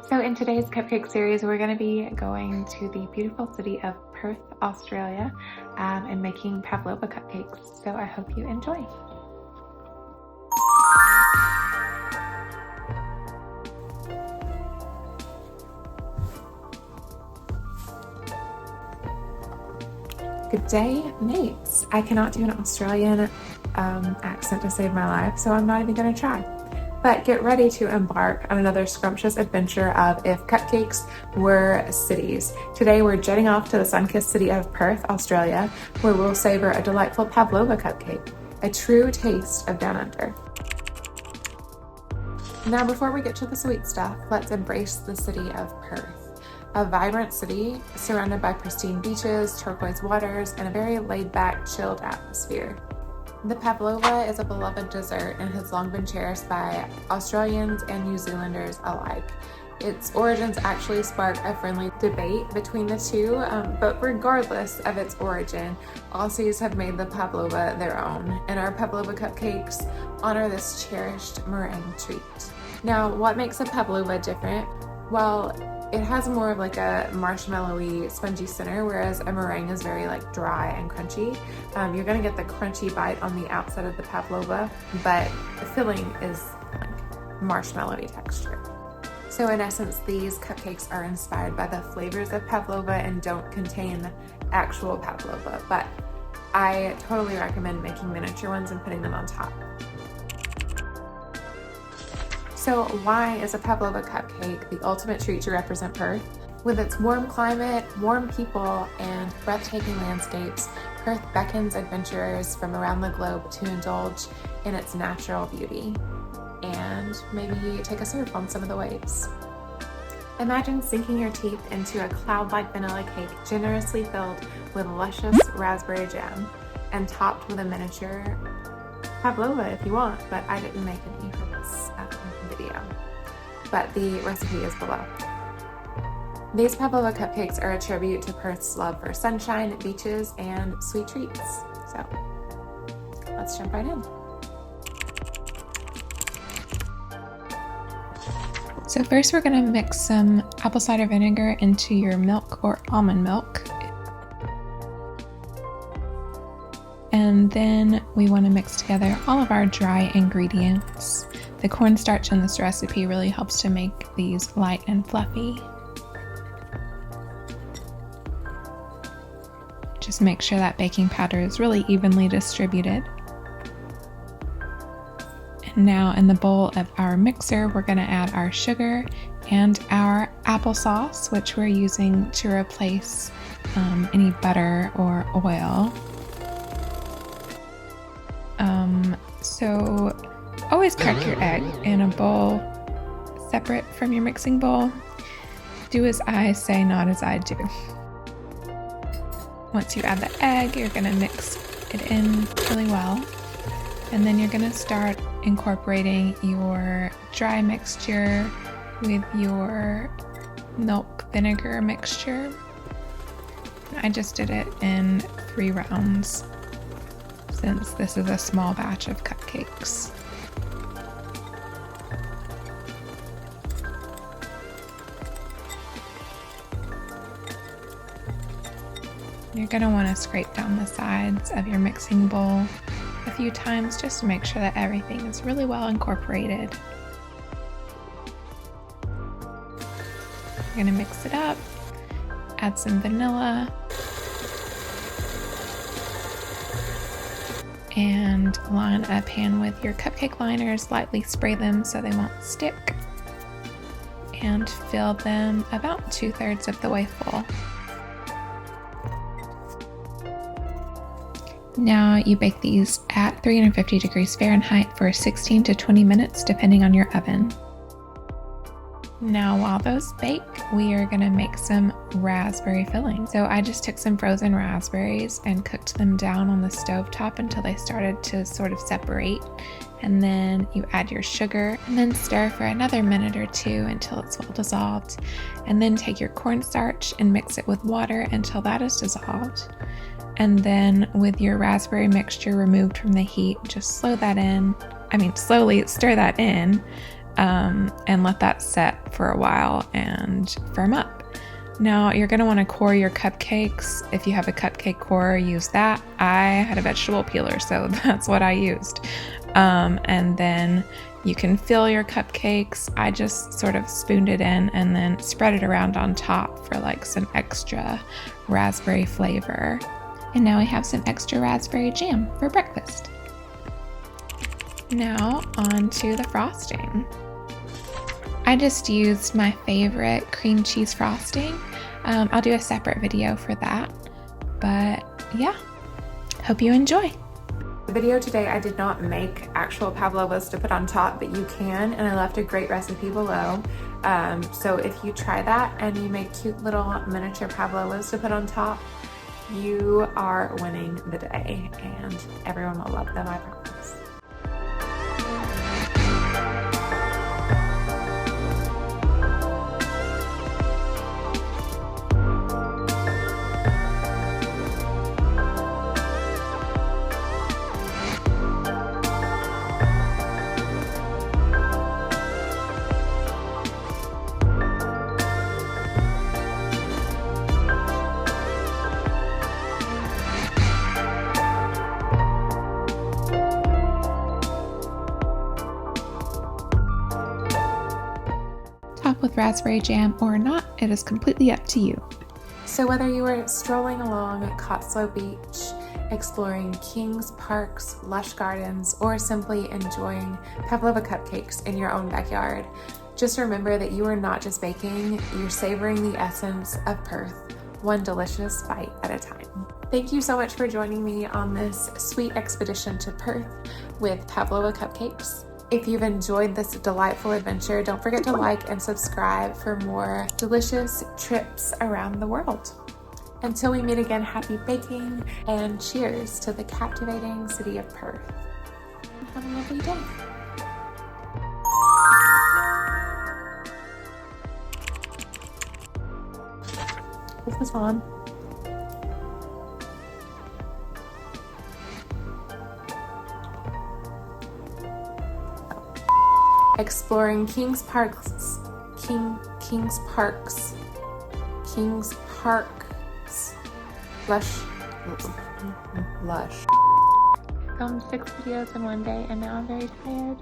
So in today's cupcake series, we're going to be going to the beautiful city of Perth, Australia, and making Pavlova cupcakes. So I hope you enjoy. Good day, mates. I cannot do an Australian accent to save my life, so I'm not even going to try. But get ready to embark on another scrumptious adventure of if cupcakes were cities. Today we're jetting off to the sun-kissed city of Perth, Australia, where we'll savor a delightful Pavlova cupcake, a true taste of down under. Now before we get to the sweet stuff, let's embrace the city of Perth. A vibrant city surrounded by pristine beaches, turquoise waters, and a very laid-back, chilled atmosphere. The Pavlova is a beloved dessert and has long been cherished by Australians and New Zealanders alike. Its origins actually spark a friendly debate between the two, but regardless of its origin, Aussies have made the Pavlova their own, and our Pavlova cupcakes honor this cherished meringue treat. Now, what makes a Pavlova different? Well, it has more of like a marshmallowy, spongy center, whereas a meringue is very like dry and crunchy. You're gonna get the crunchy bite on the outside of the Pavlova, but the filling is like marshmallowy texture. So in essence, these cupcakes are inspired by the flavors of Pavlova and don't contain actual Pavlova, but I totally recommend making miniature ones and putting them on top. So why is a Pavlova cupcake the ultimate treat to represent Perth? With its warm climate, warm people, and breathtaking landscapes, Perth beckons adventurers from around the globe to indulge in its natural beauty and maybe take a surf on some of the waves. Imagine sinking your teeth into a cloud-like vanilla cake generously filled with luscious raspberry jam and topped with a miniature Pavlova if you want, but I didn't make any for this video. But the recipe is below. These Pavlova cupcakes are a tribute to Perth's love for sunshine, beaches, and sweet treats. So let's jump right in. So first we're going to mix some apple cider vinegar into your milk or almond milk. And then we want to mix together all of our dry ingredients. The cornstarch in this recipe really helps to make these light and fluffy. Just make sure that baking powder is really evenly distributed. And now in the bowl of our mixer, we're going to add our sugar and our applesauce, which we're using to replace any butter or oil. So always crack your egg in a bowl separate from your mixing bowl. Do as I say, not as I do. Once you add the egg, you're going to mix it in really well. And then you're going to start incorporating your dry mixture with your milk vinegar mixture. I just did it in 3 rounds since this is a small batch of cupcakes. You're going to want to scrape down the sides of your mixing bowl a few times just to make sure that everything is really well incorporated. You're going to mix it up, add some vanilla, and line a pan with your cupcake liners, lightly spray them so they won't stick, and fill them about 2/3 of the way full. Now you bake these at 350 degrees Fahrenheit for 16 to 20 minutes depending on your oven. Now while those bake, we are going to make some raspberry filling. So I just took some frozen raspberries and cooked them down on the stovetop until they started to sort of separate. And then you add your sugar and then stir for another minute or 2 until it's well dissolved. And then take your cornstarch and mix it with water until that is dissolved. And then with your raspberry mixture removed from the heat, just slowly stir that in and let that set for a while and firm up. Now you're going to want to core your cupcakes. If you have a cupcake corer, use that. I had a vegetable peeler, so that's what I used. And then you can fill your cupcakes. I just sort of spooned it in and then spread it around on top for like some extra raspberry flavor. And now we have some extra raspberry jam for breakfast. Now on to the frosting. I just used my favorite cream cheese frosting. I'll do a separate video for that. But yeah, hope you enjoy. The video today, I did not make actual pavlovas to put on top, but you can, and I left a great recipe below. So if you try that and you make cute little miniature pavlovas to put on top, you are winning the day, and everyone will love them, I promise. Top with raspberry jam or not, it is completely up to you. So whether you are strolling along Cotslow Beach, exploring Kings Park's lush gardens, or simply enjoying Pavlova cupcakes in your own backyard, just remember that you are not just baking, you're savoring the essence of Perth, one delicious bite at a time. Thank you so much for joining me on this sweet expedition to Perth with Pavlova cupcakes. If you've enjoyed this delightful adventure, don't forget to like and subscribe for more delicious trips around the world. Until we meet again, happy baking and cheers to the captivating city of Perth. Have a lovely day. Is this on? Exploring Kings Park's lush. Filmed 6 videos in one day, and now I'm very tired.